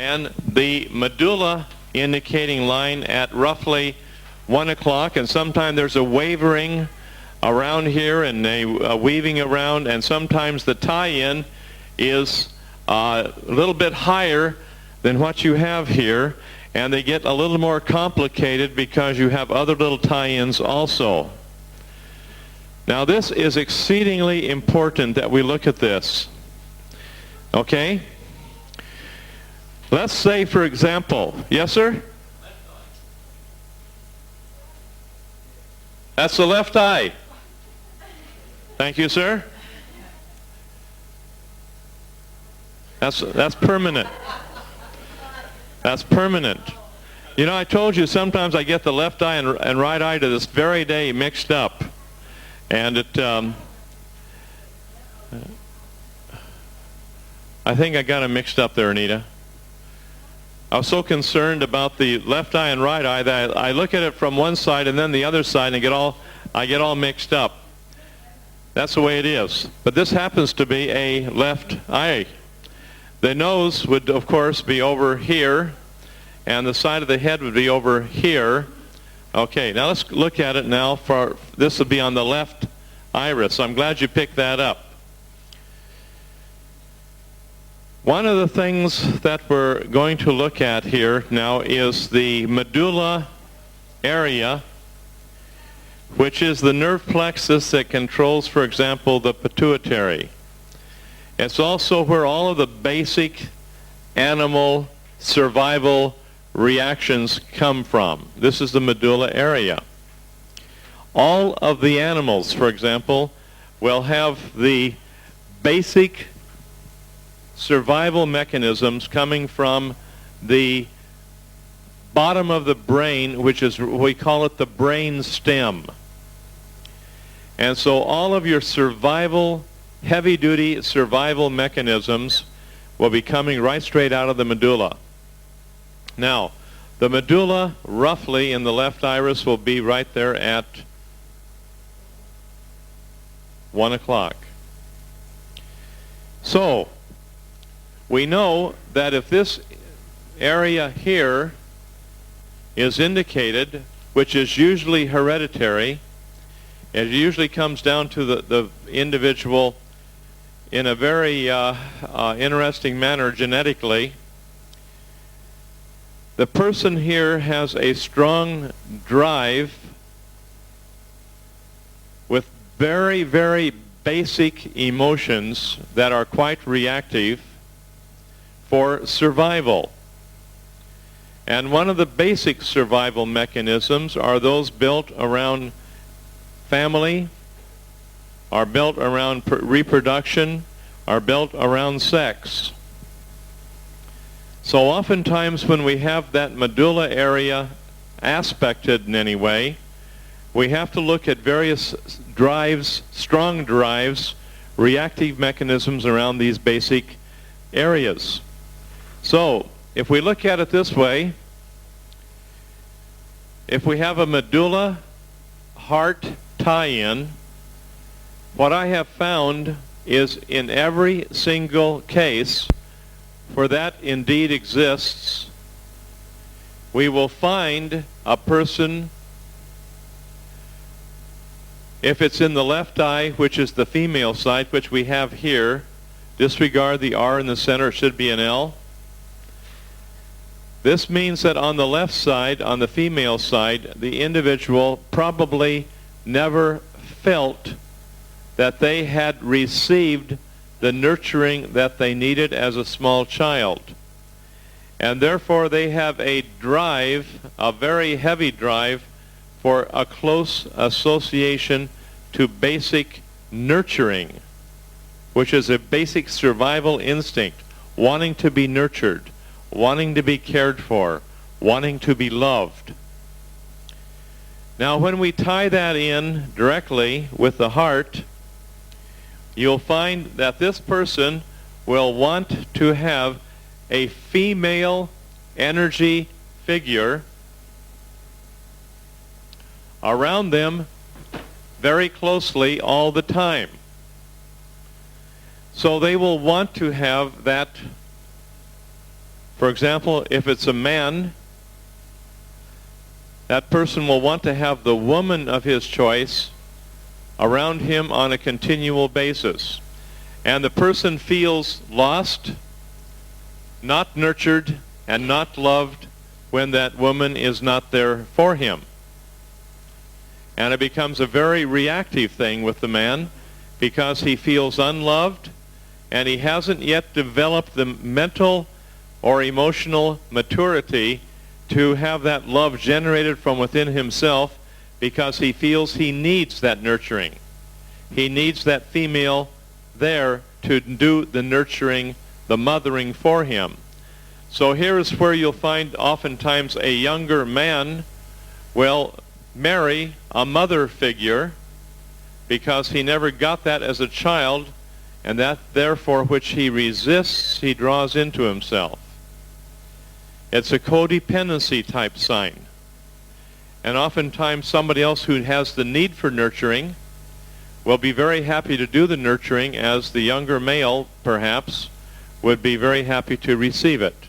and the medulla indicating line at roughly 1 o'clock, and sometimes there's a wavering around here and a weaving around, and sometimes the tie-in is a little bit higher than what you have here, and they get a little more complicated because you have other little tie-ins also. Now this is exceedingly important that we look at this. Okay? Let's say, for example, yes, sir? That's the left eye. Thank you, sir. That's permanent. That's permanent. You know, I told you sometimes I get the left eye and right eye to this very day mixed up. And it, I think I got them mixed up there, Anita. I was so concerned about the left eye and right eye that I look at it from one side and then the other side, and I get all mixed up. That's the way it is. But this happens to be a left eye. The nose would, of course, be over here, and the side of the head would be over here. Okay, now let's look at it now. This will be on the left iris. I'm glad you picked that up. One of the things that we're going to look at here now is the medulla area, which is the nerve plexus that controls, for example, the pituitary. It's also where all of the basic animal survival reactions come from. This is the medulla area. All of the animals, for example, will have the basic survival mechanisms coming from the bottom of the brain, which is, we call it the brain stem. And so all of your survival, heavy-duty survival mechanisms will be coming right straight out of the medulla. Now, the medulla, roughly, in the left iris will be right there at 1 o'clock. So, we know that if this area here is indicated, which is usually hereditary, it usually comes down to the individual in a very interesting manner genetically. The person here has a strong drive with very, very basic emotions that are quite reactive for survival. And one of the basic survival mechanisms are those built around family, are built around reproduction, are built around sex. So oftentimes when we have that medulla area aspected in any way, we have to look at various drives, strong drives, reactive mechanisms around these basic areas. So if we look at it this way, if we have a medulla heart tie-in, what I have found is in every single case where that indeed exists, we will find a person, if it's in the left eye, which is the female side, which we have here, disregard the R in the center, it should be an L. This means that on the left side, on the female side, the individual probably never felt that they had received the nurturing that they needed as a small child. And therefore they have a drive, a very heavy drive, for a close association to basic nurturing, which is a basic survival instinct, wanting to be nurtured, wanting to be cared for, wanting to be loved. Now when we tie that in directly with the heart, you'll find that this person will want to have a female energy figure around them very closely all the time. So they will want to have that For example, if it's a man, that person will want to have the woman of his choice around him on a continual basis. And the person feels lost, not nurtured, and not loved when that woman is not there for him. And it becomes a very reactive thing with the man because he feels unloved and he hasn't yet developed the mental or emotional maturity to have that love generated from within himself because he feels he needs that nurturing. He needs that female there to do the nurturing, the mothering for him. So here is where you'll find oftentimes a younger man will marry a mother figure because he never got that as a child, and that therefore which he resists, he draws into himself. It's a codependency type sign. And oftentimes somebody else who has the need for nurturing will be very happy to do the nurturing, as the younger male perhaps would be very happy to receive it.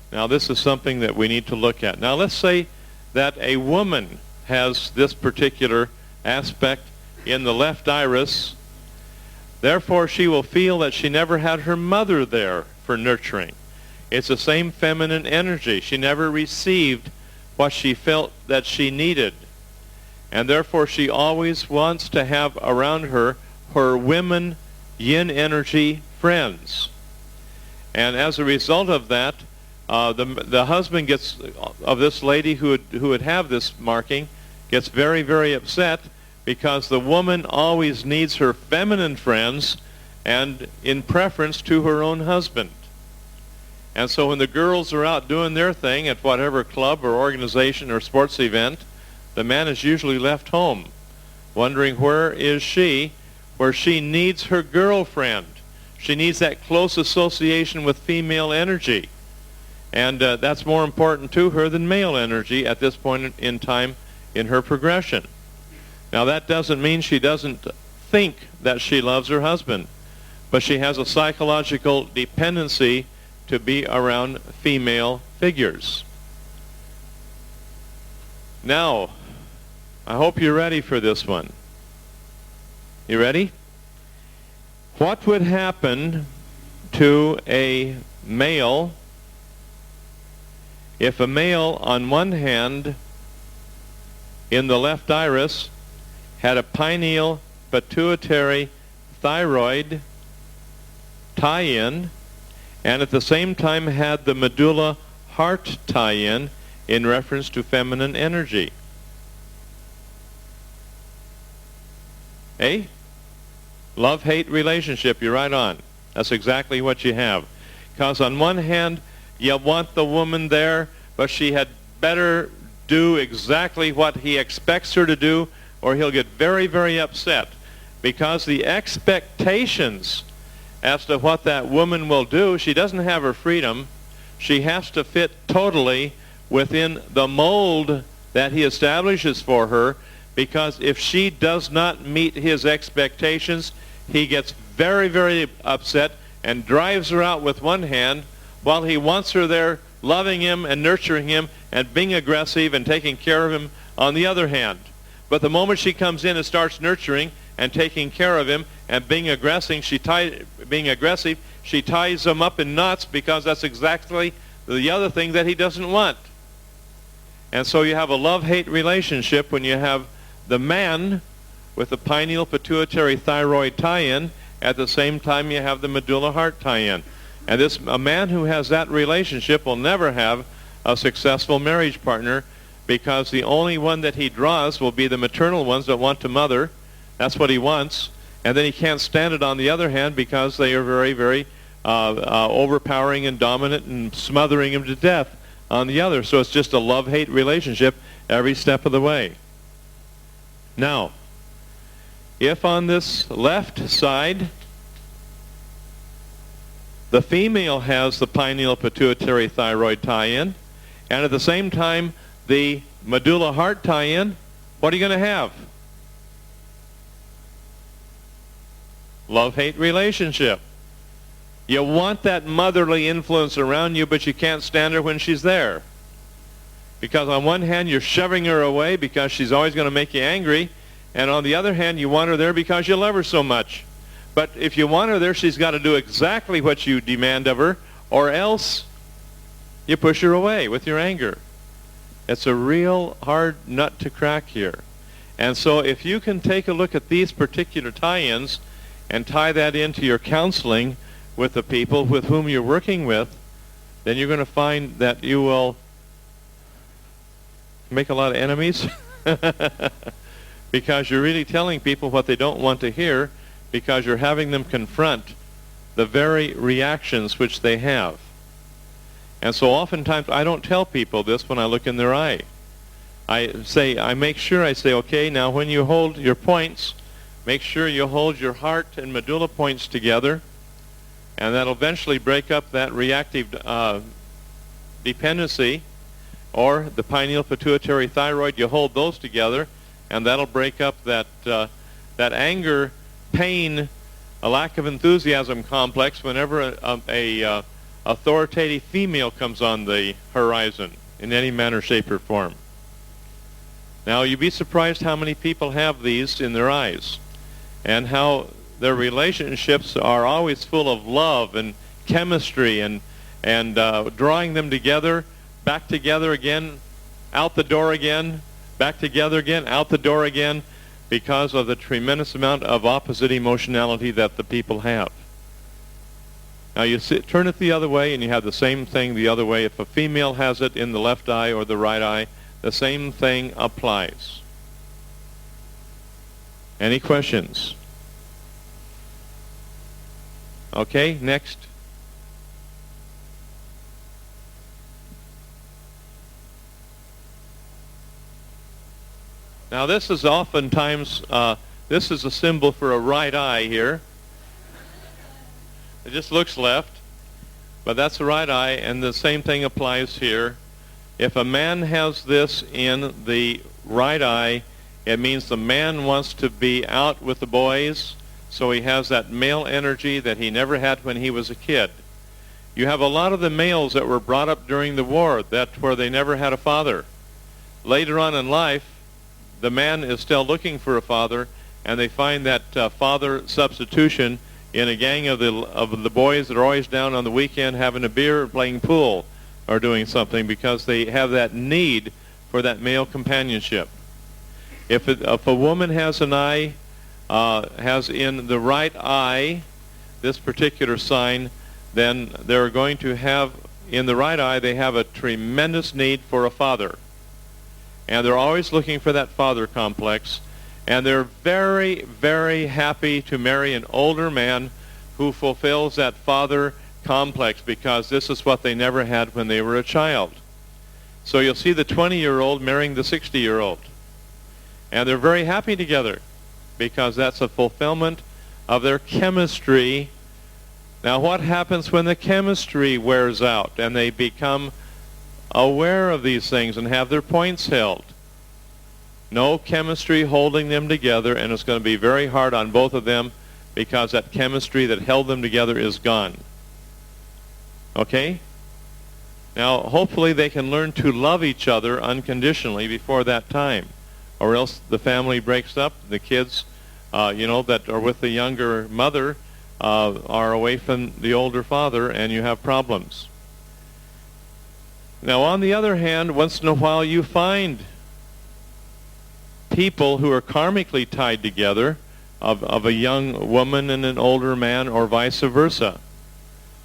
Now this is something that we need to look at. Now let's say that a woman has this particular aspect in the left iris. Therefore she will feel that she never had her mother there for nurturing. It's the same feminine energy. She never received what she felt that she needed. And therefore she always wants to have around her women yin energy friends. And as a result of that, the husband gets, of this lady who would have this marking, gets very, very upset because the woman always needs her feminine friends and in preference to her own husband. And so when the girls are out doing their thing at whatever club or organization or sports event, the man is usually left home, wondering where is she, where she needs her girlfriend. She needs that close association with female energy. And that's more important to her than male energy at this point in time in her progression. Now that doesn't mean she doesn't think that she loves her husband, but she has a psychological dependency to be around female figures. Now, I hope you're ready for this one. You ready? What would happen to a male if a male on one hand in the left iris had a pineal pituitary thyroid tie-in and at the same time had the medulla heart tie-in in reference to feminine energy? Eh? Love-hate relationship, you're right on. That's exactly what you have. Because on one hand, you want the woman there, but she had better do exactly what he expects her to do, or he'll get very, very upset. Because the expectations as to what that woman will do, she doesn't have her freedom. She has to fit totally within the mold that he establishes for her, because if she does not meet his expectations, he gets very, very upset and drives her out with one hand while he wants her there loving him and nurturing him and being aggressive and taking care of him on the other hand. But the moment she comes in and starts nurturing and taking care of him and being aggressive, she ties him up in knots, because that's exactly the other thing that he doesn't want. And so you have a love-hate relationship when you have the man with the pineal pituitary thyroid tie-in. At the same time you have the medulla heart tie-in. And a man who has that relationship will never have a successful marriage partner, because the only one that he draws will be the maternal ones that want to mother. That's what he wants. And then he can't stand it on the other hand, because they are very, very overpowering and dominant and smothering him to death on the other. So it's just a love-hate relationship every step of the way. Now, if on this left side the female has the pineal pituitary thyroid tie-in, and at the same time the medulla heart tie-in, what are you going to have? Love-hate relationship. You want that motherly influence around you, but you can't stand her when she's there. Because on one hand, you're shoving her away because she's always going to make you angry, and on the other hand, you want her there because you love her so much. But if you want her there, she's got to do exactly what you demand of her, or else you push her away with your anger. It's a real hard nut to crack here. And so if you can take a look at these particular tie-ins and tie that into your counseling with the people with whom you're working with, then you're going to find that you will make a lot of enemies because you're really telling people what they don't want to hear, because you're having them confront the very reactions which they have. And so oftentimes I don't tell people this when I look in their eye. I make sure I say, okay, now when you hold your points, make sure you hold your heart and medulla points together, and that'll eventually break up that reactive dependency, or the pineal pituitary thyroid. You hold those together, and that'll break up that anger, pain, a lack of enthusiasm complex whenever a authoritative female comes on the horizon in any manner, shape, or form. Now, you'd be surprised how many people have these in their eyes, and how their relationships are always full of love and chemistry and drawing them together, back together again, out the door again, back together again, out the door again, because of the tremendous amount of opposite emotionality that the people have. Now you turn it the other way and you have the same thing the other way. If a female has it in the left eye or the right eye, the same thing applies. Any questions? Okay, next. Now this is oftentimes, this is a symbol for a right eye here. It just looks left, but that's the right eye, and the same thing applies here. If a man has this in the right eye, it means the man wants to be out with the boys, so he has that male energy that he never had when he was a kid. You have a lot of the males that were brought up during the war, that's where they never had a father. Later on in life, the man is still looking for a father, and they find that father substitution in a gang of the boys that are always down on the weekend having a beer or playing pool or doing something, because they have that need for that male companionship. If a woman has an eye, has in the right eye this particular sign, then they're going to have, in the right eye, they have a tremendous need for a father. And they're always looking for that father complex. And they're very, very happy to marry an older man who fulfills that father complex, because this is what they never had when they were a child. So you'll see the 20-year-old marrying the 60-year-old. And they're very happy together because that's a fulfillment of their chemistry. Now what happens when the chemistry wears out and they become aware of these things and have their points held? No chemistry holding them together, and it's going to be very hard on both of them because that chemistry that held them together is gone. Okay? Now, hopefully they can learn to love each other unconditionally before that time, or else the family breaks up. The kids, that are with the younger mother are away from the older father, and you have problems. Now, on the other hand, once in a while you find people who are karmically tied together, of a young woman and an older man, or vice versa.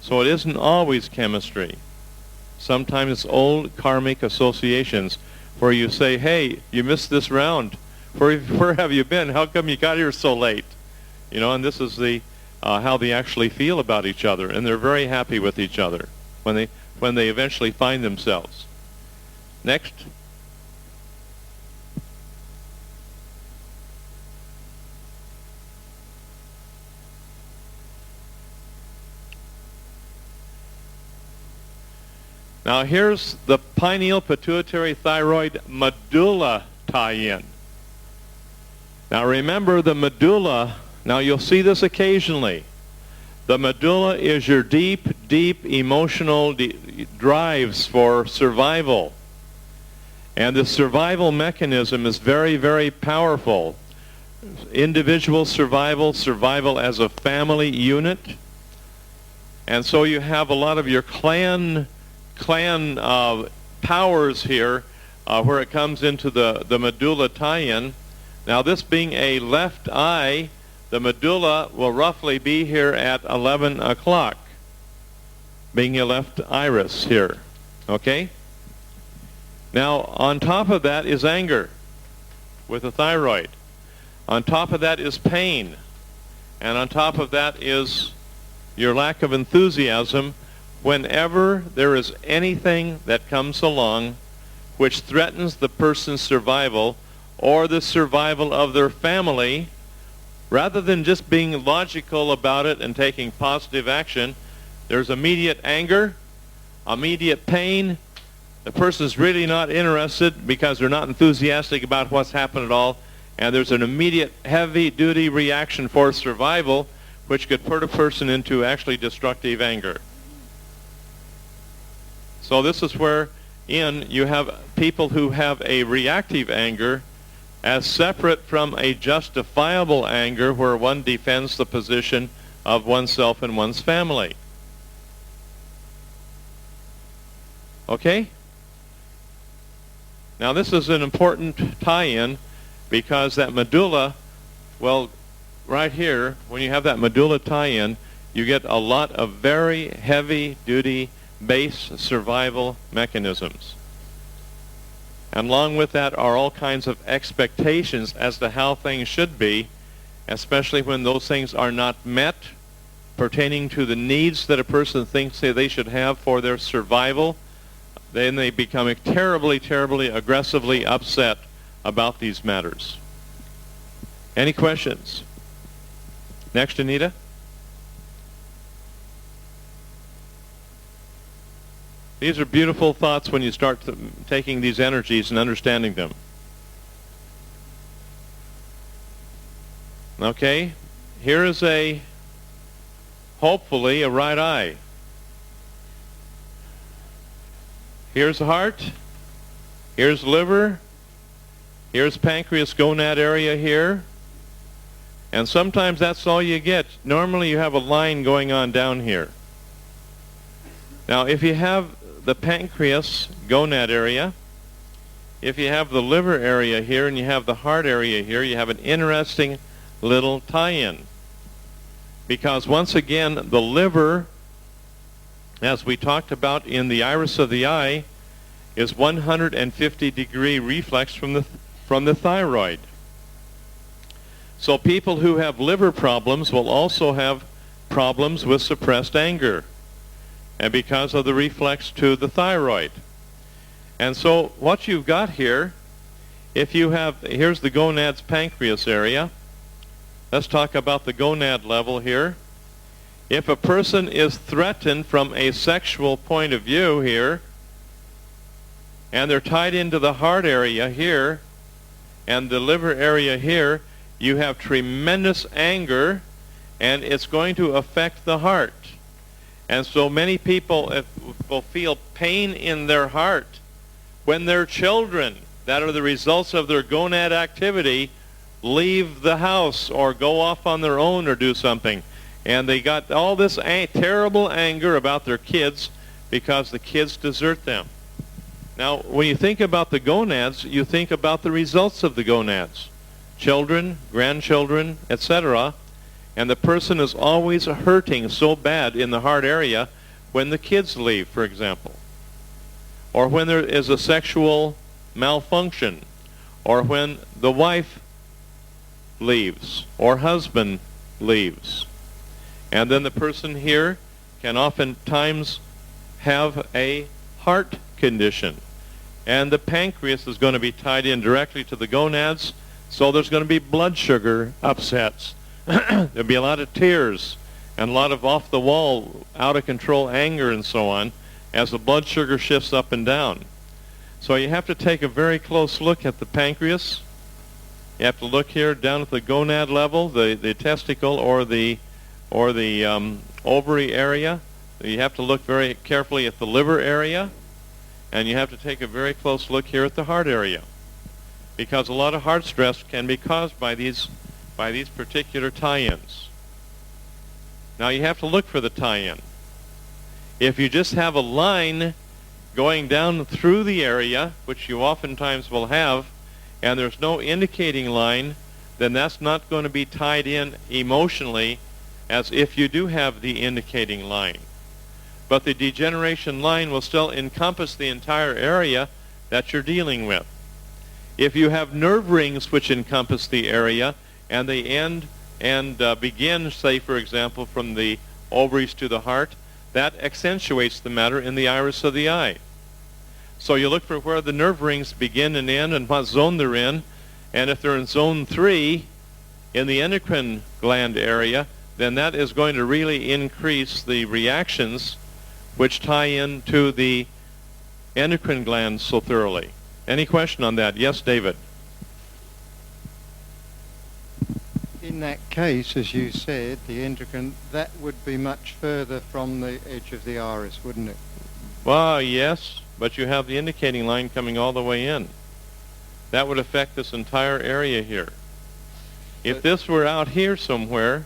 So it isn't always chemistry. Sometimes it's old karmic associations where you say, hey, you missed this round. Where have you been? How come you got here so late? And this is how they actually feel about each other, and they're very happy with each other when they eventually find themselves. Next. Now here's the pineal pituitary thyroid medulla tie-in. Now remember the medulla, now you'll see this occasionally. The medulla is your deep, deep emotional drives for survival. And the survival mechanism is very, very powerful. Individual survival, survival as a family unit. And so you have a lot of your clan powers here where it comes into the medulla tie-in. Now this being a left eye, the medulla will roughly be here at 11 o'clock, being a left iris here. Okay? Now on top of that is anger with the thyroid. On top of that is pain. And on top of that is your lack of enthusiasm whenever there is anything that comes along which threatens the person's survival or the survival of their family. Rather than just being logical about it and taking positive action, there's immediate anger, immediate pain. The person's really not interested because they're not enthusiastic about what's happened at all, and there's an immediate heavy-duty reaction for survival which could put a person into actually destructive anger. So this is where you have people who have a reactive anger as separate from a justifiable anger where one defends the position of oneself and one's family. Okay? Now this is an important tie-in because that medulla, well, right here, when you have that medulla tie-in, you get a lot of very heavy-duty base survival mechanisms. And along with that are all kinds of expectations as to how things should be, especially when those things are not met, pertaining to the needs that a person thinks they should have for their survival. Then they become terribly, terribly aggressively upset about these matters. Any questions? Next, Anita. These are beautiful thoughts when you start taking these energies and understanding them. Okay, here is hopefully a right eye. Here's the heart, here's liver, here's pancreas gonad area here, and sometimes that's all you get. Normally you have a line going on down here. Now if you have the pancreas gonad area, if you have the liver area here and you have the heart area here, you have an interesting little tie-in. Because once again, the liver, as we talked about in the iris of the eye, is 150-degree reflex from the thyroid. So people who have liver problems will also have problems with suppressed anger, and because of the reflex to the thyroid. And so what you've got here, if you have, here's the gonad's pancreas area. Let's talk about the gonad level here. If a person is threatened from a sexual point of view here, and they're tied into the heart area here, and the liver area here, you have tremendous anger, and it's going to affect the heart. And so many people will feel pain in their heart when their children, that are the results of their gonad activity, leave the house or go off on their own or do something. And they got all this terrible anger about their kids because the kids desert them. Now, when you think about the gonads, you think about the results of the gonads. Children, grandchildren, etc. And the person is always hurting so bad in the heart area when the kids leave, for example. Or when there is a sexual malfunction. Or when the wife leaves or husband leaves. And then the person here can oftentimes have a heart condition. And the pancreas is going to be tied in directly to the gonads, so there's going to be blood sugar upsets. There'll be a lot of tears and a lot of off-the-wall, out-of-control anger and so on as the blood sugar shifts up and down. So you have to take a very close look at the pancreas. You have to look here down at the gonad level, the testicle or the or the ovary area. You have to look very carefully at the liver area, and you have to take a very close look here at the heart area, because a lot of heart stress can be caused by these particular tie-ins. Now you have to look for the tie-in. If you just have a line going down through the area, which you oftentimes will have, and there's no indicating line, then that's not going to be tied in emotionally as if you do have the indicating line. But the degeneration line will still encompass the entire area that you're dealing with. If you have nerve rings which encompass the area, and they end and begin, say, for example, from the ovaries to the heart, that accentuates the matter in the iris of the eye. So you look for where the nerve rings begin and end and what zone they're in, and if they're in zone 3 in the endocrine gland area, then that is going to really increase the reactions which tie into the endocrine glands so thoroughly. Any question on that? Yes, David? In that case, as you said, the endocrine, that would be much further from the edge of the iris, wouldn't it? Well, yes, but you have the indicating line coming all the way in. That would affect this entire area here. If this were out here somewhere,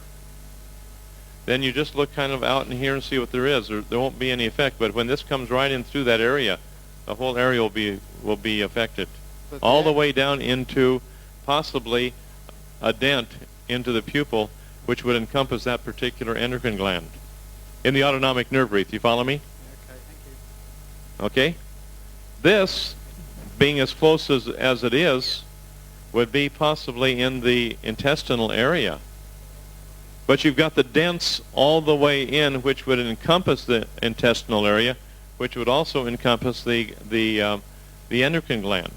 then you just look kind of out in here and see what there is. There won't be any effect, but when this comes right in through that area, the whole area will be affected. But all the way down into possibly a dent into the pupil, which would encompass that particular endocrine gland in the autonomic nerve wreath. You follow me? Okay, thank you. Okay? This, being as close as it is, would be possibly in the intestinal area. But you've got the dents all the way in, which would encompass the intestinal area, which would also encompass the endocrine gland.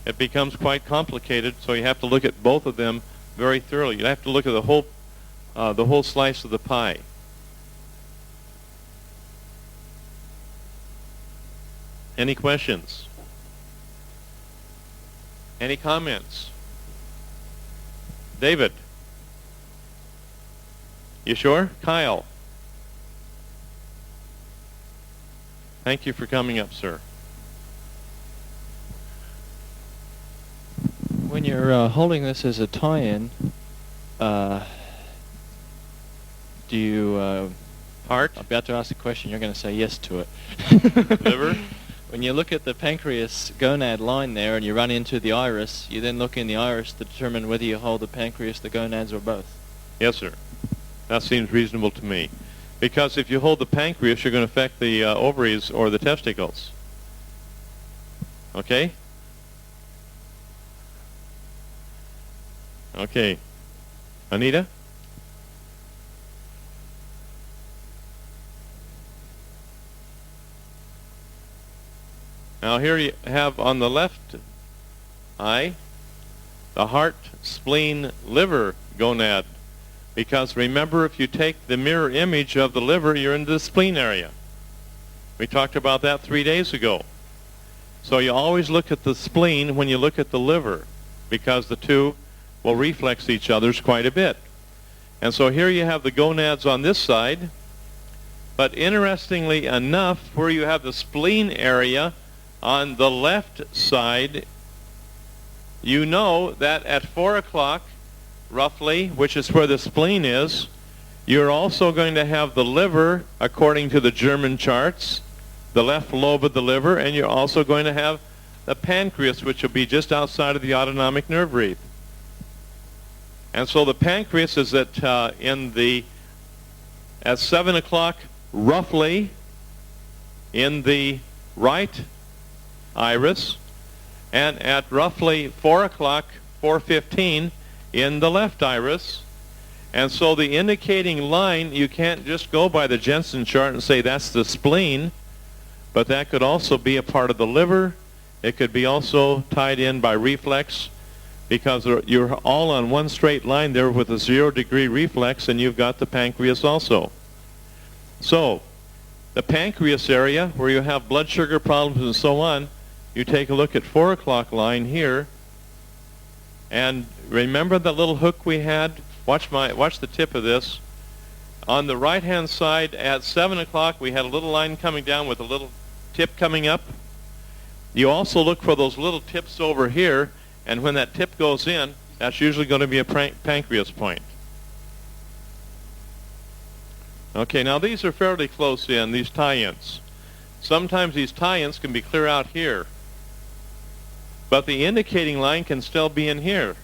It becomes quite complicated, so you have to look at both of them very thoroughly. You have to look at the whole slice of the pie. Any questions? Any comments? David? You sure? Kyle? Thank you for coming up, sir. When you're holding this as a tie-in, do you... Heart? I'm about to ask a question. You're going to say yes to it. Liver? When you look at the pancreas gonad line there and you run into the iris, you then look in the iris to determine whether you hold the pancreas, the gonads, or both. Yes, sir. That seems reasonable to me. Because if you hold the pancreas, you're going to affect the ovaries or the testicles. Okay? Okay. Anita? Now here you have on the left eye the heart, spleen, liver gonad. Because remember, if you take the mirror image of the liver, you're in the spleen area. We talked about that 3 days ago. So you always look at the spleen when you look at the liver, because the two will reflex each other's quite a bit. And so here you have the gonads on this side, but interestingly enough, where you have the spleen area on the left side, you know that at 4 o'clock, roughly, which is where the spleen is, you're also going to have the liver, according to the German charts, the left lobe of the liver, and you're also going to have the pancreas, which will be just outside of the autonomic nerve wreath. And so the pancreas is at 7 o'clock, roughly, in the right iris, and at roughly 4 o'clock, 4:15, in the left iris. And so the indicating line, you can't just go by the Jensen chart and say that's the spleen, but that could also be a part of the liver. It could be also tied in by reflex, because you're all on one straight line there with a 0-degree reflex, and you've got the pancreas also. So the pancreas area, where you have blood sugar problems and so on, you take a look at 4 o'clock line here, and remember that little hook we had Watch the tip of this. On the right-hand side at 7 o'clock, we had a little line coming down with a little tip coming up. You also look for those little tips over here, and when that tip goes in, that's usually going to be a pancreas point. Okay, now these are fairly close in, these tie-ins. Sometimes these tie-ins can be clear out here, but the indicating line can still be in here.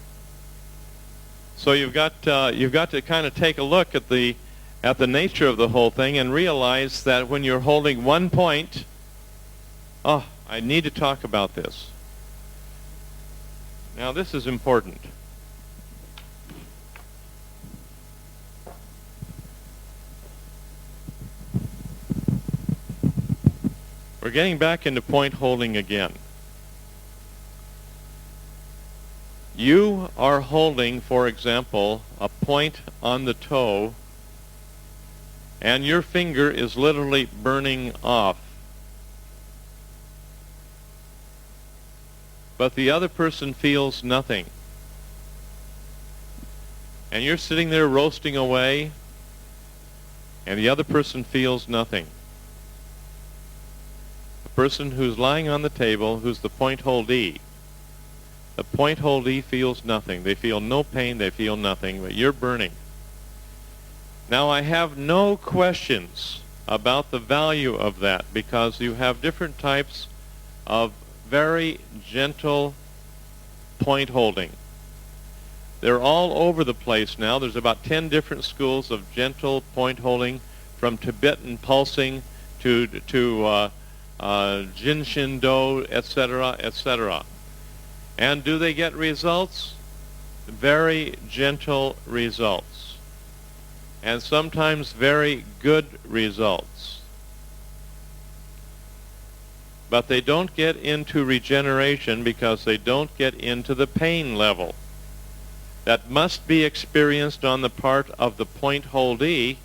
So you've got to kind of take a look at the nature of the whole thing and realize that when you're holding one point, oh, I need to talk about this. Now this is important. We're getting back into point holding again. You are holding, for example, a point on the toe, and your finger is literally burning off. But the other person feels nothing. And you're sitting there roasting away, and the other person feels nothing. The person who's lying on the table, who's the point holdee, the point holdee feels nothing. They feel no pain, they feel nothing, but you're burning. Now I have no questions about the value of that, because you have different types of very gentle point holding. They're all over the place now. There's about 10 different schools of gentle point holding, from Tibetan pulsing to Jinshin Do, etc., etc. And do they get results? Very gentle results. And sometimes very good results. But they don't get into regeneration because they don't get into the pain level. That must be experienced on the part of the point holdee,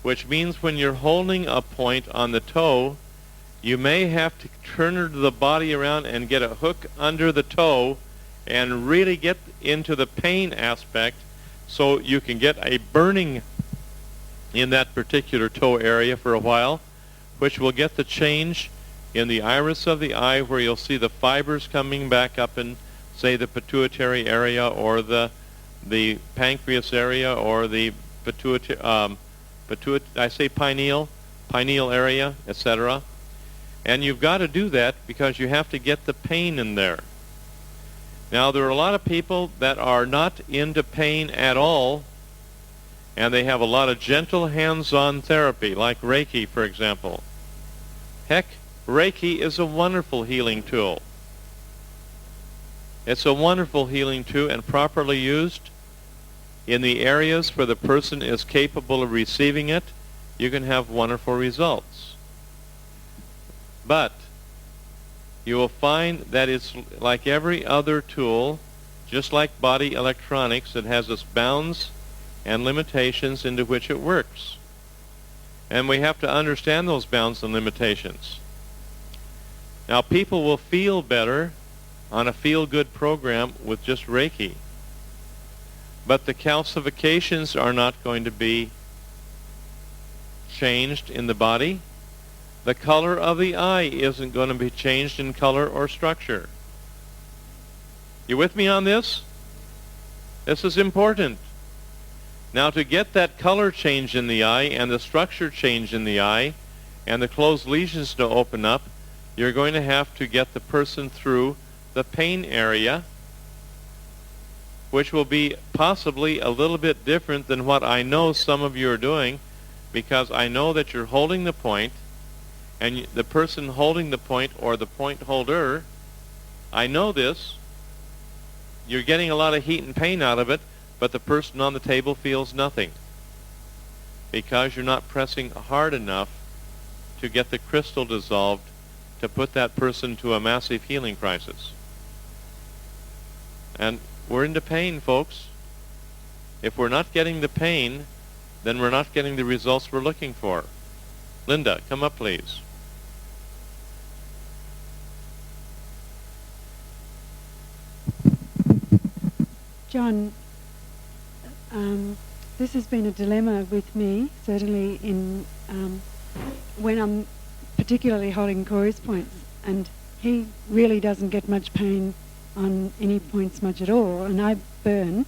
which means when you're holding a point on the toe, you may have to turn the body around and get a hook under the toe and really get into the pain aspect so you can get a burning in that particular toe area for a while, which will get the change in the iris of the eye, where you'll see the fibers coming back up in, say, the pituitary area or the pancreas area or the pineal area, etc. And you've got to do that because you have to get the pain in there. Now, there are a lot of people that are not into pain at all, and they have a lot of gentle hands-on therapy, like Reiki, for example. Heck, Reiki is a wonderful healing tool. It's a wonderful healing tool, and properly used in the areas where the person is capable of receiving it, you can have wonderful results. But you will find that it's like every other tool, just like body electronics, it has its bounds and limitations into which it works. And we have to understand those bounds and limitations. Now, people will feel better on a feel-good program with just Reiki, but the calcifications are not going to be changed in the body. The color of the eye isn't going to be changed in color or structure. You with me on this? This is important. Now, to get that color change in the eye and the structure change in the eye and the closed lesions to open up, you're going to have to get the person through the pain area, which will be possibly a little bit different than what I know some of you are doing, because I know that you're holding the point, and the person holding the point, or the point holder, I know this, you're getting a lot of heat and pain out of it, but the person on the table feels nothing, because you're not pressing hard enough to get the crystal dissolved to put that person to a massive healing crisis. And we're into pain, folks. If we're not getting the pain, then we're not getting the results we're looking for. Linda, come up, please. John, This has been a dilemma with me, certainly in when I'm particularly holding Corey's points, and he really doesn't get much pain on any points much at all, and I burn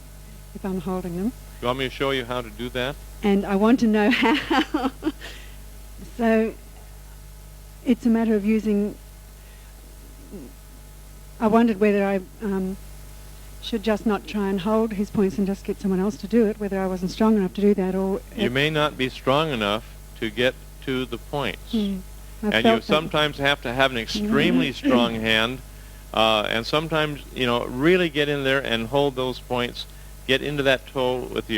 if I'm holding them. You want me to show you how to do that? And I want to know how. So it's a matter of using... I wondered whether I should just not try and hold his points and just get someone else to do it, whether I wasn't strong enough to do that, or... You may not be strong enough to get to the points. And You sometimes have to have an extremely strong hand, and sometimes, really get in there and hold those points, get into that toe with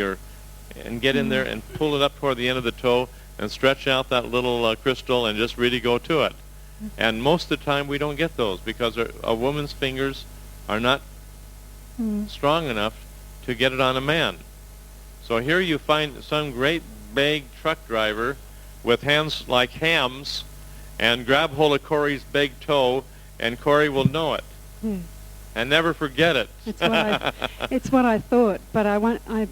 and get in there and pull it up toward the end of the toe and stretch out that little crystal and just really go to it. And most of the time we don't get those because a woman's fingers are not strong enough to get it on a man. So here you find some great big truck driver with hands like hams and grab hold of Corey's big toe, and Corey will know it and never forget it. It's what I thought, but I've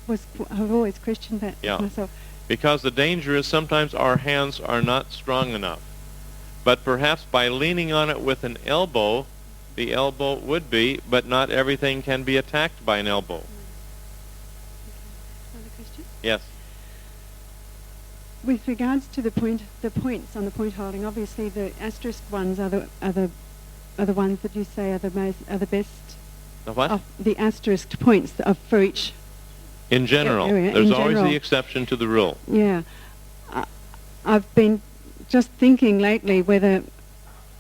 always questioned that myself. Because the danger is sometimes our hands are not strong enough. But perhaps by leaning on it with an elbow, the elbow would be, but not everything can be attacked by an elbow. Another question? Yes. With regards to the points on the point holding, obviously the asterisk ones are the ones that you say are the best. The what? The asterisked points for each. In general, there's always the exception to the rule. Yeah, I've been just thinking lately whether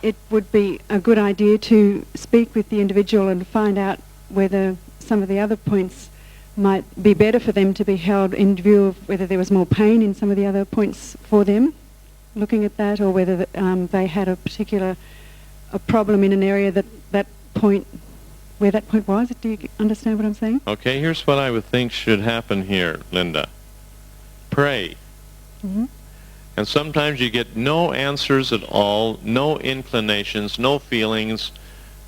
it would be a good idea to speak with the individual and find out whether some of the other points might be better for them to be held in view of whether there was more pain in some of the other points for them, looking at that, or whether they had a particular problem in an area that point, where that point was. Do you understand what I'm saying? Okay, here's what I would think should happen here, Linda. Pray. And sometimes you get no answers at all, no inclinations, no feelings,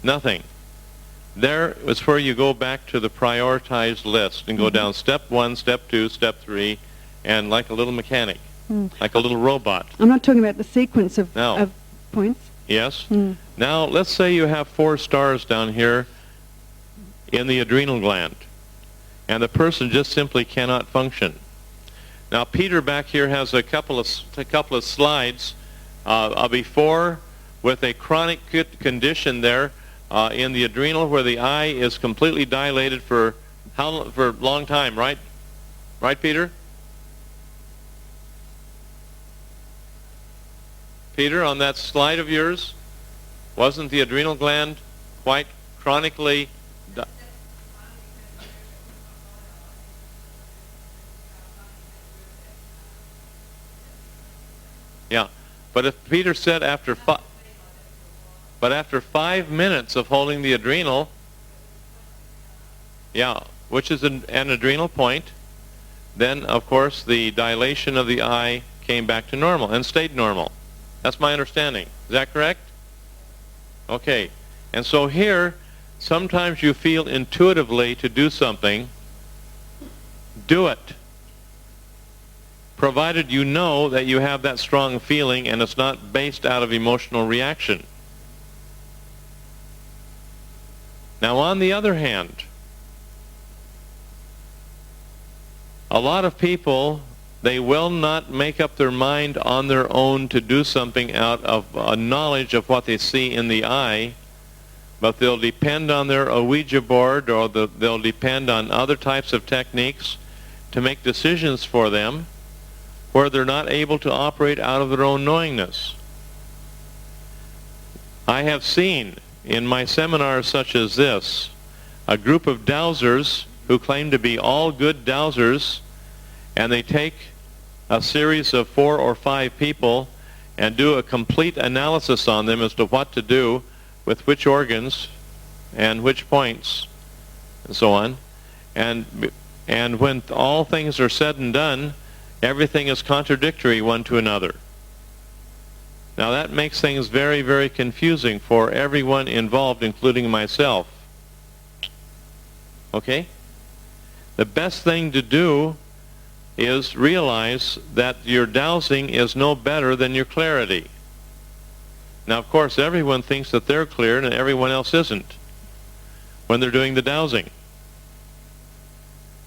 nothing. There is where you go back to the prioritized list and go down step 1, step 2, step 3, and like a little mechanic, like a little robot. I'm not talking about the sequence of points. Yes. Now, let's say you have 4 stars down here in the adrenal gland, and the person just simply cannot function. Now, Peter back here has a couple of slides before with a chronic condition there in the adrenal where the eye is completely dilated for a long time, right? Right, Peter? Peter, on that slide of yours, wasn't the adrenal gland quite chronically... Yeah, but if Peter said after 5 minutes of holding the adrenal, which is an adrenal point, then of course the dilation of the eye came back to normal and stayed normal. That's my understanding. Is that correct? Okay, and so here, sometimes you feel intuitively to do something. Do it, provided you know that you have that strong feeling and it's not based out of emotional reaction. Now, on the other hand, a lot of people, they will not make up their mind on their own to do something out of a knowledge of what they see in the eye, but they'll depend on their Ouija board, or they'll depend on other types of techniques to make decisions for them where they're not able to operate out of their own knowingness. I have seen in my seminars such as this a group of dowsers who claim to be all good dowsers, and they take a series of 4 or 5 people and do a complete analysis on them as to what to do with which organs and which points and so on. And when all things are said and done, everything is contradictory one to another. Now that makes things very, very confusing for everyone involved, including myself. Okay? the best thing to do is realize that your dowsing is no better than your clarity. Now, of course, everyone thinks that they're clear and everyone else isn't when they're doing the dowsing.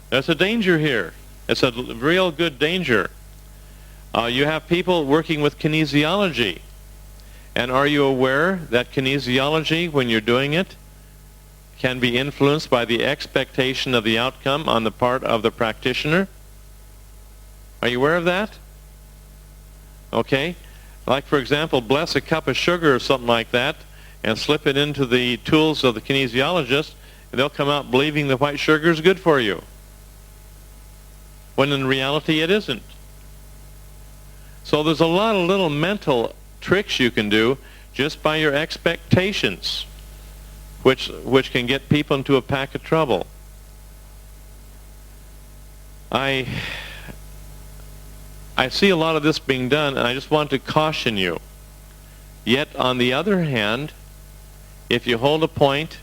There's a danger here. It's a real good danger. You have people working with kinesiology. And are you aware that kinesiology, when you're doing it, can be influenced by the expectation of the outcome on the part of the practitioner? Are you aware of that? Okay. Like, for example, bless a cup of sugar or something like that and slip it into the tools of the kinesiologist, and they'll come out believing the white sugar is good for you, when in reality it isn't. So there's a lot of little mental tricks you can do just by your expectations, which can get people into a pack of trouble. I see a lot of this being done, and I just want to caution you. Yet, on the other hand, if you hold a point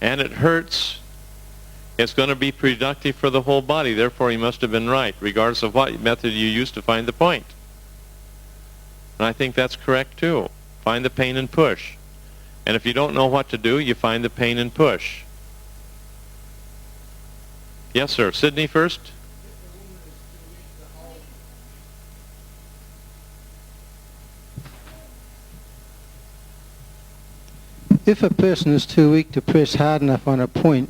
and it hurts, it's going to be productive for the whole body. Therefore, you must have been right, regardless of what method you used to find the point. And I think that's correct, too. Find the pain and push. And if you don't know what to do, you find the pain and push. Yes, sir. Sydney first. If a person is too weak to press hard enough on a point,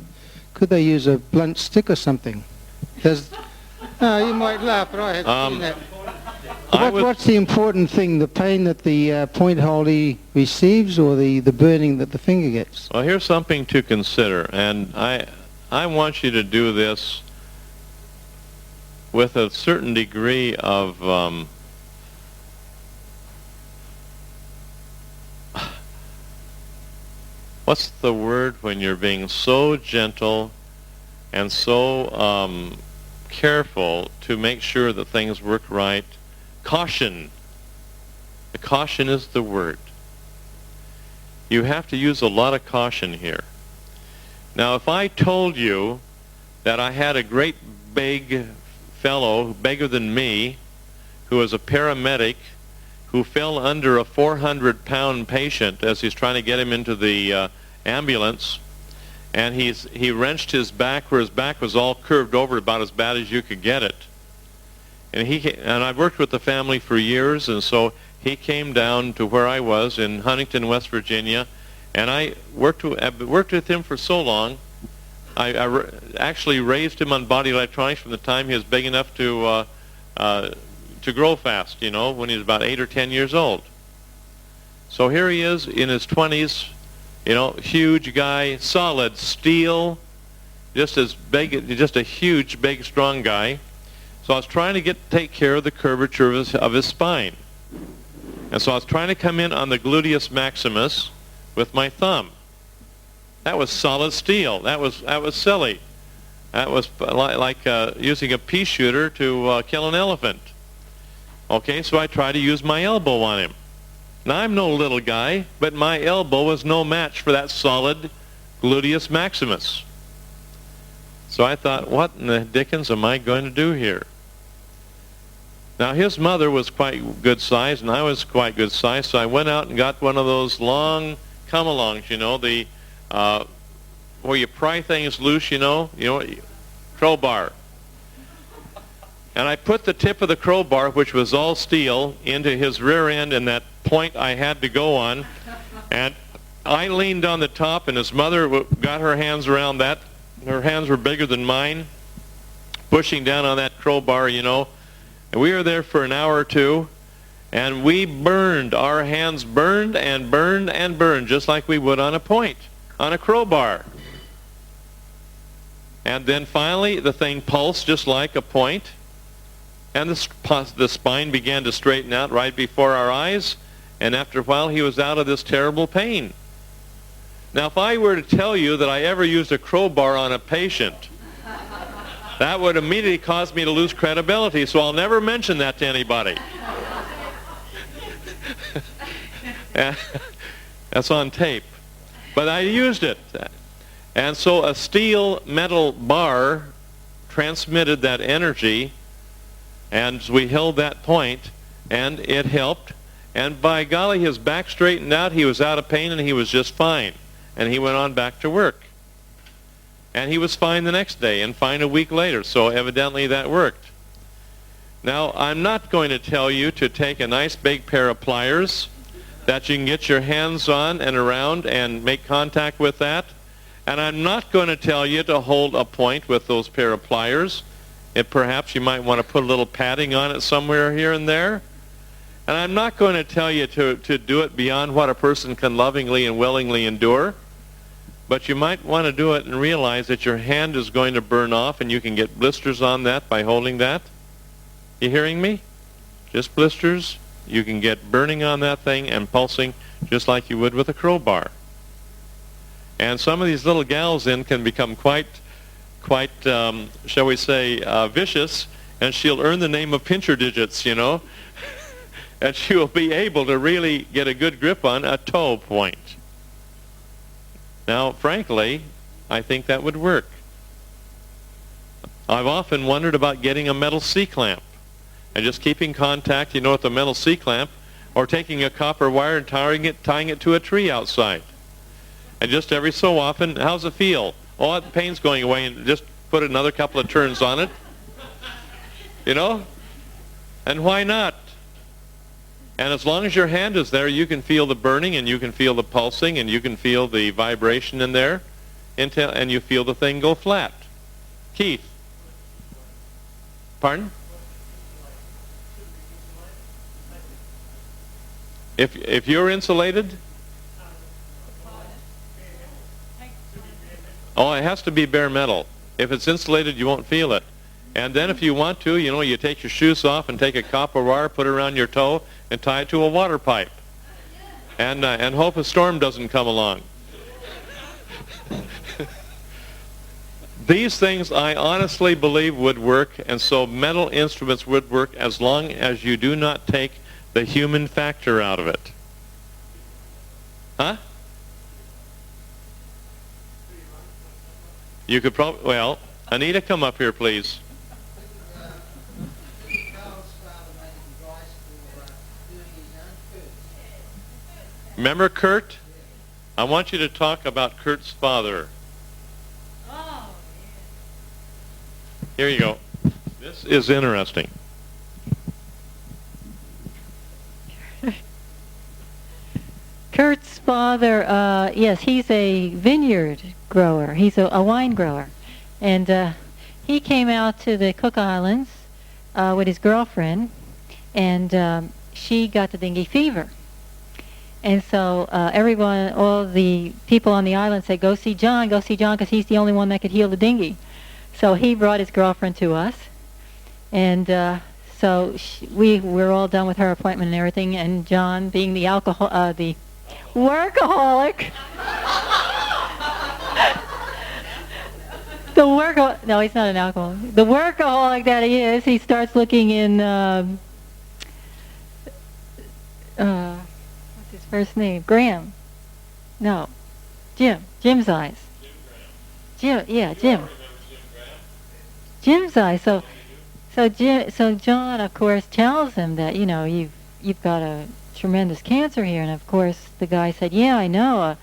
could they use a blunt stick or something? You might laugh, but I had seen that. What's the important thing, the pain that the point holdee receives or the burning that the finger gets? Well, here's something to consider, and I want you to do this with a certain degree of what's the word when you're being so gentle and so careful to make sure that things work right? Caution. The caution is the word. You have to use a lot of caution here. Now, if I told you that I had a great big fellow, bigger than me, who was a paramedic, who fell under a 400-pound patient as he's trying to get him into the ambulance, and he wrenched his back where his back was all curved over about as bad as you could get it. And I've worked with the family for years, and so he came down to where I was in Huntington, West Virginia, and I worked with him for so long. I actually raised him on body electronics from the time he was big enough to grow fast, when he was about 8 or 10 years old. So here he is in his 20s, huge guy, solid steel, just as big, just a huge, big, strong guy. So I was trying to take care of the curvature of his spine. And so I was trying to come in on the gluteus maximus with my thumb. That was solid steel. That was silly. That was like using a pea shooter to kill an elephant. Okay, so I tried to use my elbow on him. Now, I'm no little guy, but my elbow was no match for that solid gluteus maximus. So I thought, what in the dickens am I going to do here? Now, his mother was quite good size, and I was quite good size, so I went out and got one of those long come-alongs, where you pry things loose, crowbar. And I put the tip of the crowbar, which was all steel, into his rear end and that point I had to go on. And I leaned on the top, and his mother got her hands around that. Her hands were bigger than mine, pushing down on that crowbar, And we were there for an hour or two, and we burned. Our hands burned and burned and burned, just like we would on a point, on a crowbar. And then finally, the thing pulsed just like a point. And the spine began to straighten out right before our eyes, and after a while he was out of this terrible pain. Now, if I were to tell you that I ever used a crowbar on a patient, that would immediately cause me to lose credibility, so I'll never mention that to anybody. That's on tape. But I used it. And so a steel metal bar transmitted that energy, and we held that point, and it helped. And by golly, his back straightened out, he was out of pain, and he was just fine. And he went on back to work. And he was fine the next day, and fine a week later, so evidently that worked. Now, I'm not going to tell you to take a nice big pair of pliers that you can get your hands on and around and make contact with that. And I'm not going to tell you to hold a point with those pair of pliers. Perhaps you might want to put a little padding on it somewhere here and there. And I'm not going to tell you to do it beyond what a person can lovingly and willingly endure. But you might want to do it and realize that your hand is going to burn off, and you can get blisters on that by holding that. You hearing me? Just blisters. You can get burning on that thing and pulsing just like you would with a crowbar. And some of these little gals then can become quite, shall we say, vicious, and she'll earn the name of pincher digits, you know. And she will be able to really get a good grip on a toe point. Now, frankly, I think that would work. I've often wondered about getting a metal C-clamp and just keeping contact, you know, with a metal C-clamp, or taking a copper wire and tying it to a tree outside. And just every so often, how's it feel? Oh, the pain's going away, and just put another couple of turns on it. You know? And why not? And as long as your hand is there, you can feel the burning, and you can feel the pulsing, and you can feel the vibration in there, and you feel the thing go flat. Keith? Pardon? If you're insulated? Oh, it has to be bare metal. If it's insulated, you won't feel it. And then if you want to, you know, you take your shoes off and take a copper wire, put it around your toe, and tie it to a water pipe. And hope a storm doesn't come along. These things I honestly believe would work, and so metal instruments would work as long as you do not take the human factor out of it. Huh? You could probably, well, Anita, come up here, please. Remember Kurt? I want you to talk about Kurt's father. Here you go. This is interesting. Kurt's father, yes, he's a vineyard grower. He's a wine grower. And he came out to the Cook Islands with his girlfriend, and she got the dengue fever. And so everyone, all the people on the island said, go see John, because he's the only one that could heal the dengue. So he brought his girlfriend to us. And so we're all done with her appointment and everything, and John, being the the workaholic, no, he's not an alcoholic. The workaholic that he is, he starts looking in, what's his first name? Graham. No. Jim's eyes. Jim, yeah, Jim. Jim's eyes. So John, of course, tells him that, you know, you've got a tremendous cancer here, and of course the guy said, yeah, I know.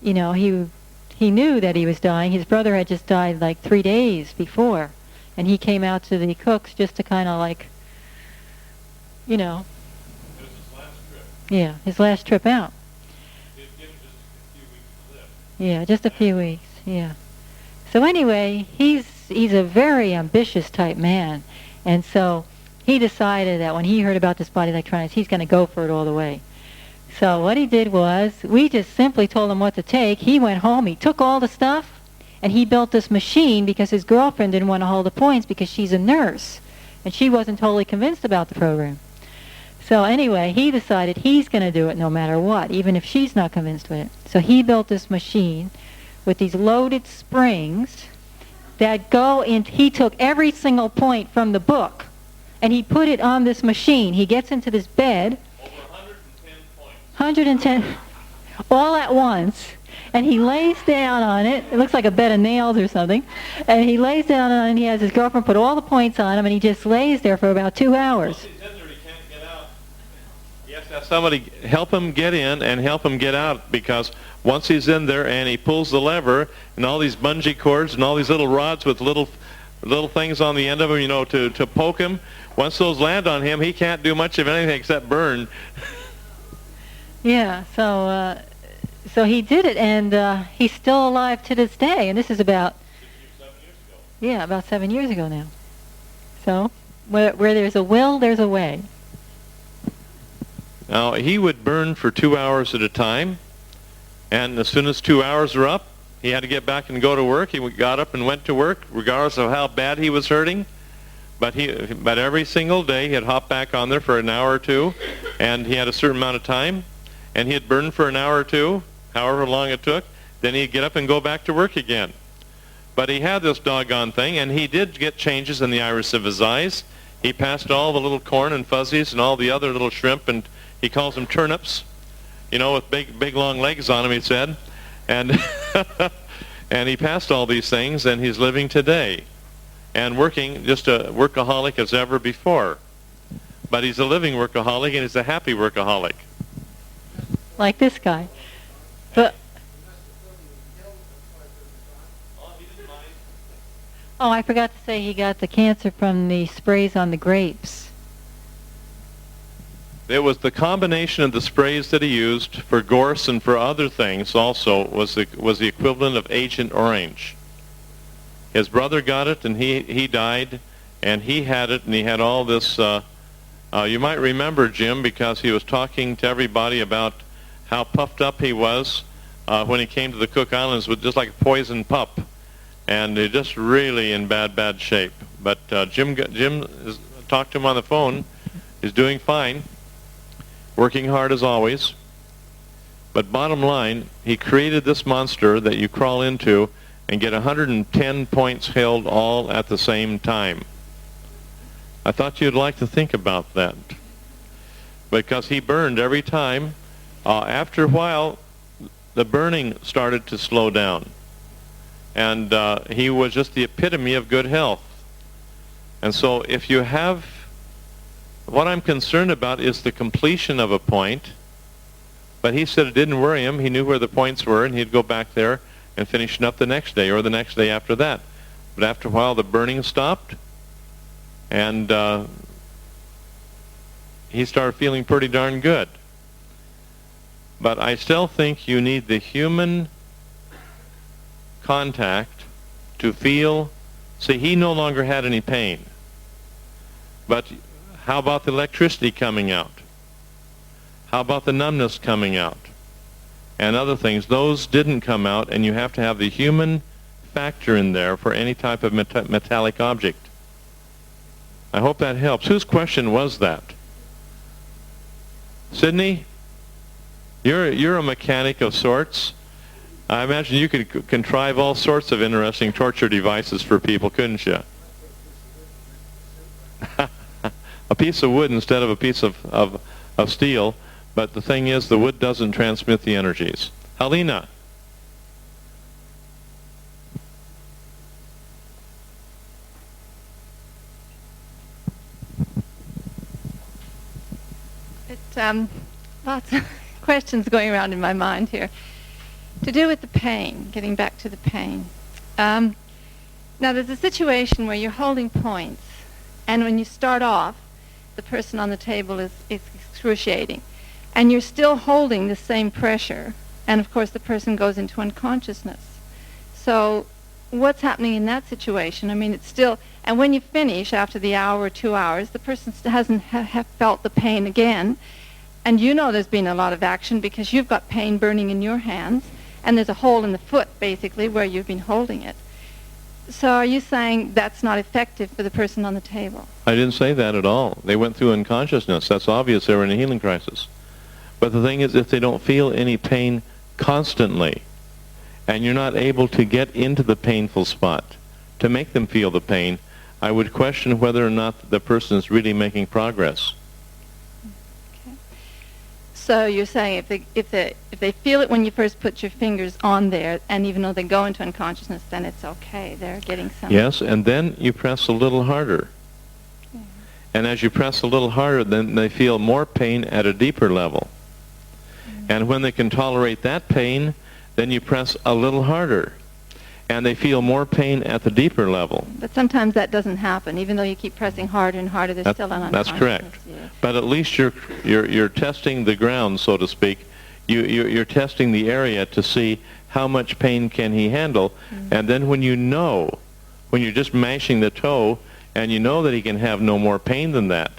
You know, he knew that he was dying. His brother had just died like 3 days before, and he came out to the Cooks just to kind of like, you know. It was his last trip. Yeah, his last trip out. They'd given just a few weeks to live. Yeah, just a few weeks. Yeah. So anyway, he's a very ambitious type man, and so he decided that when he heard about this body electronics, he's going to go for it all the way. So what he did was, we just simply told him what to take. He went home, he took all the stuff, and he built this machine because his girlfriend didn't want to hold the points because she's a nurse, and she wasn't totally convinced about the program. So anyway, he decided he's going to do it no matter what, even if she's not convinced with it. So he built this machine with these loaded springs that go in. He took every single point from the book, and he put it on this machine. He gets into this bed, 110 all at once, and he lays down on it. It looks like a bed of nails or something. And he lays down on it, and he has his girlfriend put all the points on him, and he just lays there for about 2 hours. Once he's in there, he can't get out. He has to have somebody help him get in and help him get out, because once he's in there and he pulls the lever, and all these bungee cords and all these little rods with little things on the end of them, you know, to poke him, once those land on him, he can't do much of anything except burn. Yeah, so he did it, and he's still alive to this day. And this is about 7 years ago. Yeah, about 7 years ago now. So where there's a will, there's a way. Now, he would burn for 2 hours at a time, and as soon as 2 hours were up, he had to get back and go to work. He got up and went to work, regardless of how bad he was hurting. But every single day, he'd hop back on there for an hour or two, and he had a certain amount of time, and he'd burn for an hour or two, however long it took. Then he'd get up and go back to work again. But he had this doggone thing, and he did get changes in the iris of his eyes. He passed all the little corn and fuzzies and all the other little shrimp, and he calls them turnips, you know, with big long legs on them, he said. And and he passed all these things, and he's living today and working just a workaholic as ever before. But he's a living workaholic, and he's a happy workaholic. Like this guy. But oh, I forgot to say he got the cancer from the sprays on the grapes. It was the combination of the sprays that he used for gorse and for other things also was the equivalent of Agent Orange. His brother got it, and he died, and he had it, and he had all this. You might remember Jim, because he was talking to everybody about how puffed up he was when he came to the Cook Islands, with just like a poison pup, and just really in bad shape. But Jim talked to him on the phone. He's doing fine, working hard as always. But bottom line, he created this monster that you crawl into and get 110 points held all at the same time. I thought you'd like to think about that, because he burned every time. After a while, the burning started to slow down, and he was just the epitome of good health. And so if you have, what I'm concerned about is the completion of a point, but he said it didn't worry him. He knew where the points were, and he'd go back there and finish it up the next day or the next day after that. But after a while, the burning stopped, and he started feeling pretty darn good. But I still think you need the human contact to feel. See, he no longer had any pain. But how about the electricity coming out? How about the numbness coming out? And other things. Those didn't come out, and you have to have the human factor in there for any type of metallic object. I hope that helps. Whose question was that? Sydney? You're a mechanic of sorts. I imagine you could contrive all sorts of interesting torture devices for people, couldn't you? A piece of wood instead of a piece of steel. But the thing is, the wood doesn't transmit the energies. Helena. Lots of questions going around in my mind here. To do with the pain, getting back to the pain. Now, there's a situation where you're holding points, and when you start off, the person on the table is excruciating, and you're still holding the same pressure, and of course the person goes into unconsciousness. So what's happening in that situation? I mean, it's still, and when you finish after the hour or 2 hours, the person hasn't have felt the pain again, and you know there's been a lot of action because you've got pain burning in your hands, and there's a hole in the foot basically where you've been holding it. So are you saying that's not effective for the person on the table? I didn't say that at all. They went through unconsciousness. That's obvious. They were in a healing crisis. But the thing is, if they don't feel any pain constantly, and you're not able to get into the painful spot to make them feel the pain, I would question whether or not the person is really making progress. Okay. So you're saying if they feel it when you first put your fingers on there, and even though they go into unconsciousness, then it's okay. They're getting some. Yes, and then you press a little harder. Yeah. And as you press a little harder, then they feel more pain at a deeper level. And when they can tolerate that pain, then you press a little harder. And they feel more pain at the deeper level. But sometimes that doesn't happen. Even though you keep pressing harder and harder, there's still an unconsciousness. That's correct. Yeah. But at least you're testing the ground, so to speak. You're testing the area to see how much pain can he handle. And then when you're just mashing the toe, and you know that he can have no more pain than that,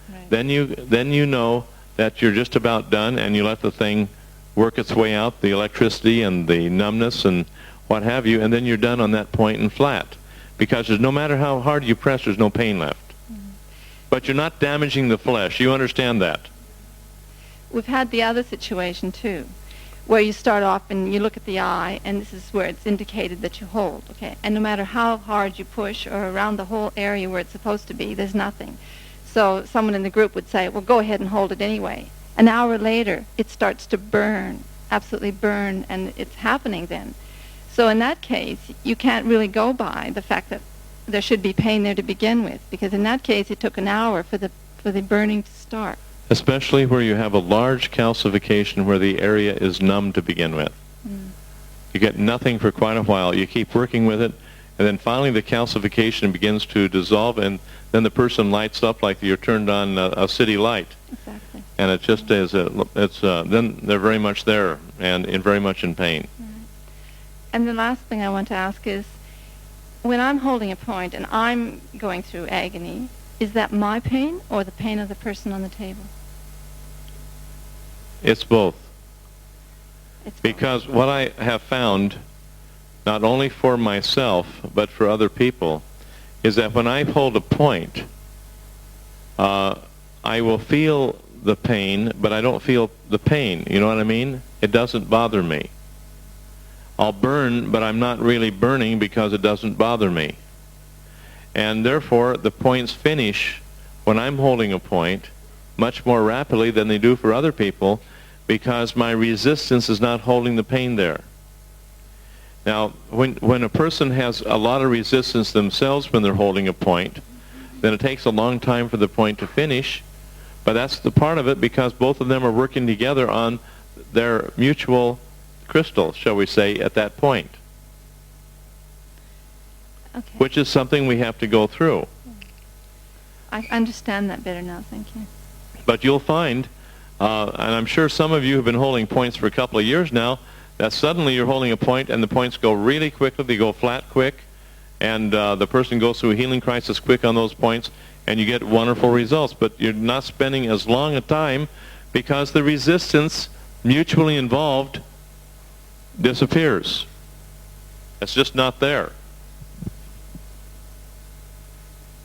Right. then you know that you're just about done, and you let the thing work its way out, the electricity and the numbness and what have you, and then you're done on that point and flat. Because no matter how hard you press, there's no pain left. But you're not damaging the flesh. You understand that? We've had the other situation, too, where you start off and you look at the eye, and this is where it's indicated that you hold, okay? And no matter how hard you push or around the whole area where it's supposed to be, there's nothing. So someone in the group would say, well, go ahead and hold it anyway. An hour later, it starts to burn, absolutely burn, and it's happening then. So in that case, you can't really go by the fact that there should be pain there to begin with, because in that case, it took an hour for the burning to start. Especially where you have a large calcification where the area is numb to begin with. You get nothing for quite a while. You keep working with it, and then finally the calcification begins to dissolve, and then the person lights up like you're turned on a city light. Exactly. And it just is, then they're very much there and very much in pain. And the last thing I want to ask is, when I'm holding a point and I'm going through agony, is that my pain or the pain of the person on the table? It's both. It's both. Because what I have found, not only for myself, but for other people, is that when I hold a point, I will feel the pain, but I don't feel the pain. You know what I mean? It doesn't bother me. I'll burn, but I'm not really burning because it doesn't bother me. And therefore, the points finish when I'm holding a point much more rapidly than they do for other people, because my resistance is not holding the pain there. Now, when a person has a lot of resistance themselves when they're holding a point, then it takes a long time for the point to finish, but that's the part of it because both of them are working together on their mutual crystal, shall we say, at that point. Okay. Which is something we have to go through. I understand that better now, thank you. But you'll find, and I'm sure some of you have been holding points for a couple of years now, that suddenly you're holding a point and the points go really quickly, they go flat quick, and the person goes through a healing crisis quick on those points, and you get wonderful results. But you're not spending as long a time because the resistance mutually involved disappears. It's just not there.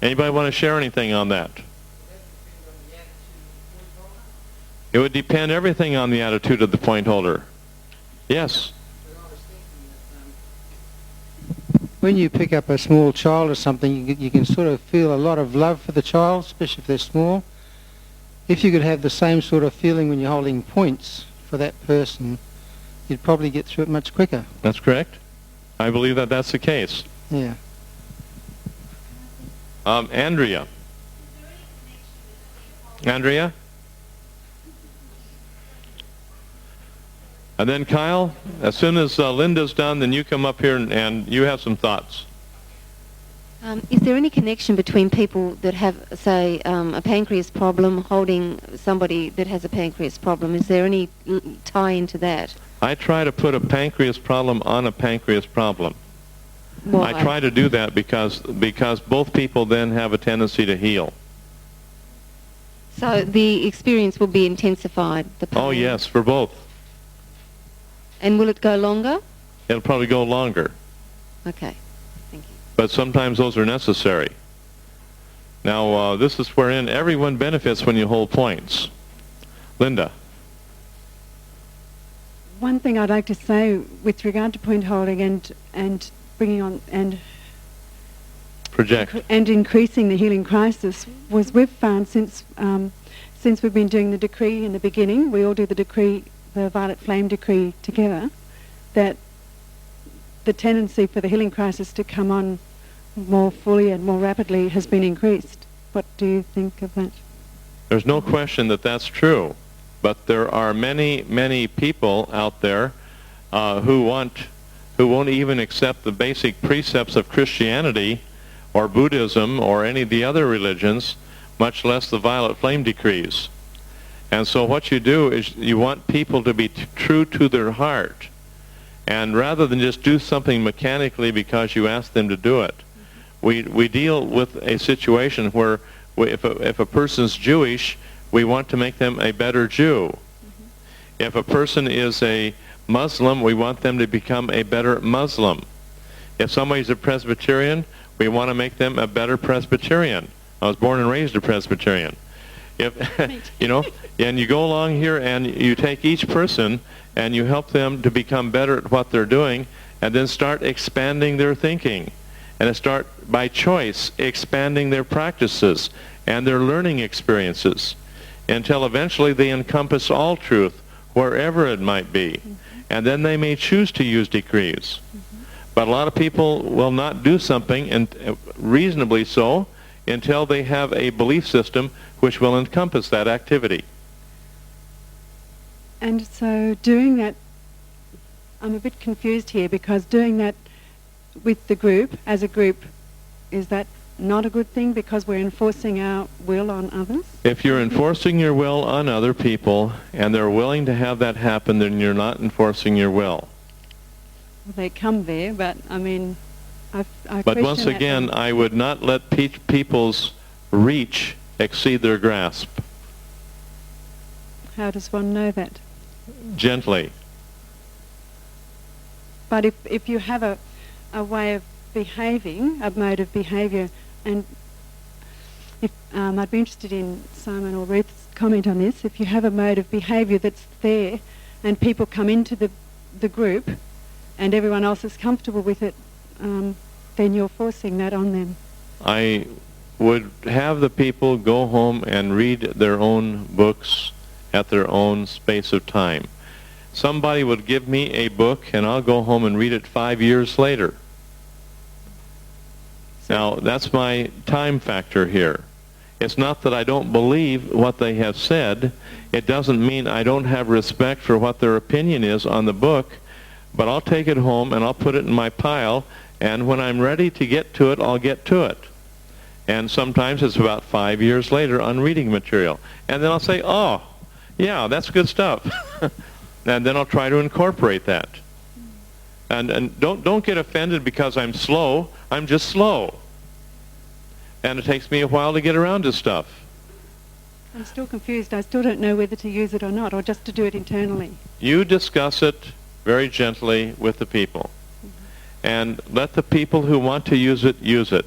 Anybody want to share anything on that? It would depend everything on the attitude of the point holder. Yes. When you pick up a small child or something, you can sort of feel a lot of love for the child, especially if they're small. If you could have the same sort of feeling when you're holding points for that person, you'd probably get through it much quicker. That's correct. I believe that that's the case. Yeah. Andrea. Andrea? And then Kyle, as soon as Linda's done, then you come up here and you have some thoughts. Is there any connection between people that have, say, a pancreas problem holding somebody that has a pancreas problem? Is there any tie into that? I try to put a pancreas problem on a pancreas problem. Why? I try to do that because both people then have a tendency to heal. So the experience will be intensified, the pain? Oh, yes, for both. And will it go longer? It'll probably go longer. Okay, thank you. But sometimes those are necessary. Now, this is wherein everyone benefits when you hold points. Linda. One thing I'd like to say with regard to point holding and bringing on and Project. and increasing the healing crisis was we've found since since we've been doing the decree in the beginning, we all do the decree, the violet flame decree together, that the tendency for the healing crisis to come on more fully and more rapidly has been increased. What do you think of that? There's no question that that's true, but there are many, many people out there who won't even accept the basic precepts of Christianity or Buddhism or any of the other religions, much less the violet flame decrees. And so what you do is you want people to be true to their heart. And rather than just do something mechanically because you ask them to do it, we deal with a situation where if a person's Jewish, we want to make them a better Jew. If a person is a Muslim, we want them to become a better Muslim. If somebody's a Presbyterian, we want to make them a better Presbyterian. I was born and raised a Presbyterian. If you know, and you go along here and you take each person and you help them to become better at what they're doing, and then start expanding their thinking, and start by choice expanding their practices and their learning experiences, until eventually they encompass all truth wherever it might be. And then they may choose to use decrees. But a lot of people will not do something, and reasonably so, until they have a belief system which will encompass that activity. And so doing that, I'm a bit confused here, because doing that with the group, as a group, is that not a good thing because we're enforcing our will on others? If you're enforcing your will on other people and they're willing to have that happen, then you're not enforcing your will. Well, they come there, but I mean, I But once again, I would not let people's reach exceed their grasp. How does one know that? Gently. But if you have a way of behaving, a mode of behaviour, and if I'd be interested in Simon or Ruth's comment on this, if you have a mode of behaviour that's there and people come into the group and everyone else is comfortable with it, then you're forcing that on them. I would have the people go home and read their own books at their own space of time. Somebody would give me a book and I'll go home and read it 5 years later. Now, that's my time factor here. It's not that I don't believe what they have said. It doesn't mean I don't have respect for what their opinion is on the book, but I'll take it home and I'll put it in my pile, and when I'm ready to get to it, I'll get to it. And sometimes it's about 5 years later on reading material. And then I'll say, oh, yeah, that's good stuff. And then I'll try to incorporate that. And don't get offended because I'm slow. I'm just slow. And it takes me a while to get around to stuff. I'm still confused. I still don't know whether to use it or not, or just to do it internally. You discuss it very gently with the people. And let the people who want to use it, use it.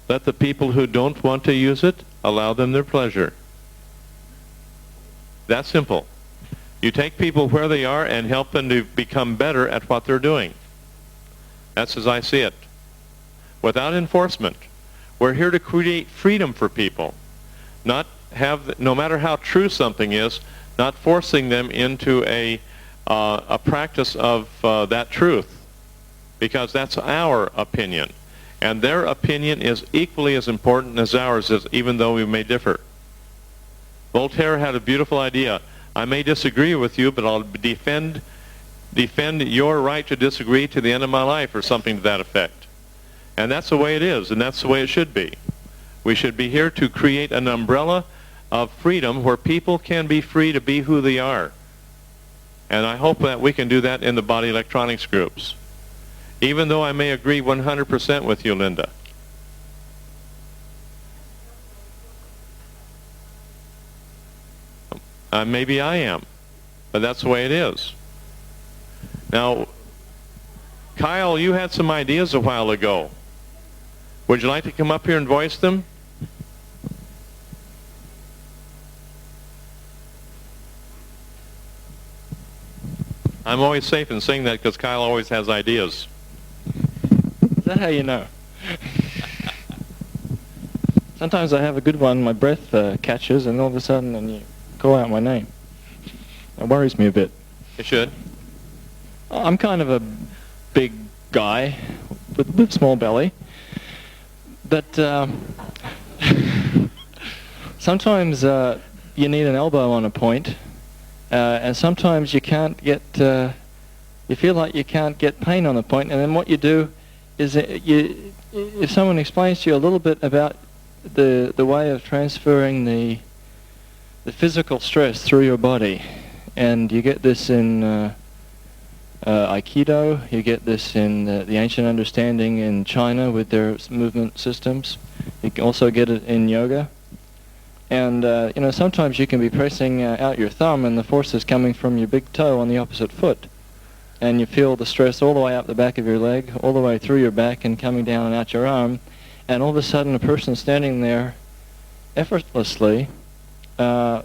Let the people who don't want to use it, allow them their pleasure. That's simple. You take people where they are and help them to become better at what they're doing. That's as I see it. Without enforcement. We're here to create freedom for people. Not have, no matter how true something is, not forcing them into a practice of that truth. Because that's our opinion. And their opinion is equally as important as ours is, even though we may differ. Voltaire had a beautiful idea. I may disagree with you, but I'll defend your right to disagree to the end of my life, or something to that effect. And that's the way it is, and that's the way it should be. We should be here to create an umbrella of freedom where people can be free to be who they are. And I hope that we can do that in the body electronics groups. Even though I may agree 100% with you, Linda. Maybe I am, but that's the way it is. Now, Kyle, you had some ideas a while ago. Would you like to come up here and voice them? I'm always safe in saying that because Kyle always has ideas. Is that how you know? Sometimes I have a good one, my breath catches, and all of a sudden, and call out my name. It worries me a bit. It should. I'm kind of a big guy with small belly, but sometimes you need an elbow on a point, and sometimes you can't get. You feel like you can't get pain on the point, and then what you do is if someone explains to you a little bit about the way of transferring the physical stress through your body, and you get this in Aikido, you get this in the ancient understanding in China with their movement systems. You can also get it in yoga. And sometimes you can be pressing out your thumb, and the force is coming from your big toe on the opposite foot. And you feel the stress all the way up the back of your leg, all the way through your back and coming down and out your arm. And all of a sudden, a person standing there effortlessly and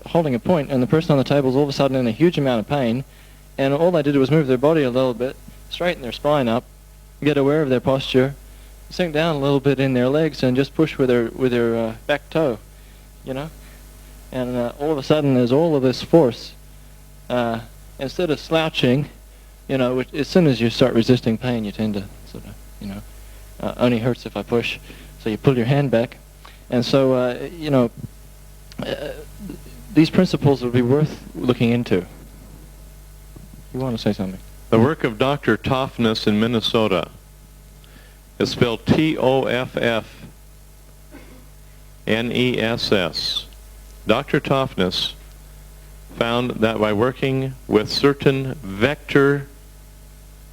holding a point, and the person on the table is all of a sudden in a huge amount of pain. And all they did was move their body a little bit, straighten their spine up, get aware of their posture, sink down a little bit in their legs, and just push with their back toe, And all of a sudden, there's all of this force. Instead of slouching, as soon as you start resisting pain, you tend to sort of, only hurts if I push. So you pull your hand back. And so, these principles would be worth looking into. You want to say something? The work of Dr. Toffness in Minnesota is spelled Toffness. Dr. Toffness found that by working with certain vectors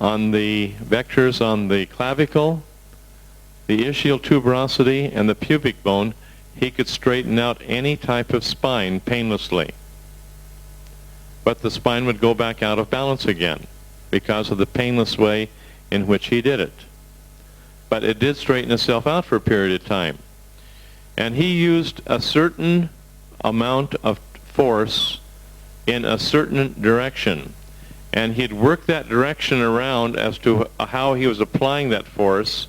on the clavicle, the ischial tuberosity, and the pubic bone, he could straighten out any type of spine painlessly. But the spine would go back out of balance again because of the painless way in which he did it. But it did straighten itself out for a period of time. And he used a certain amount of force in a certain direction, and he'd work that direction around as to how he was applying that force,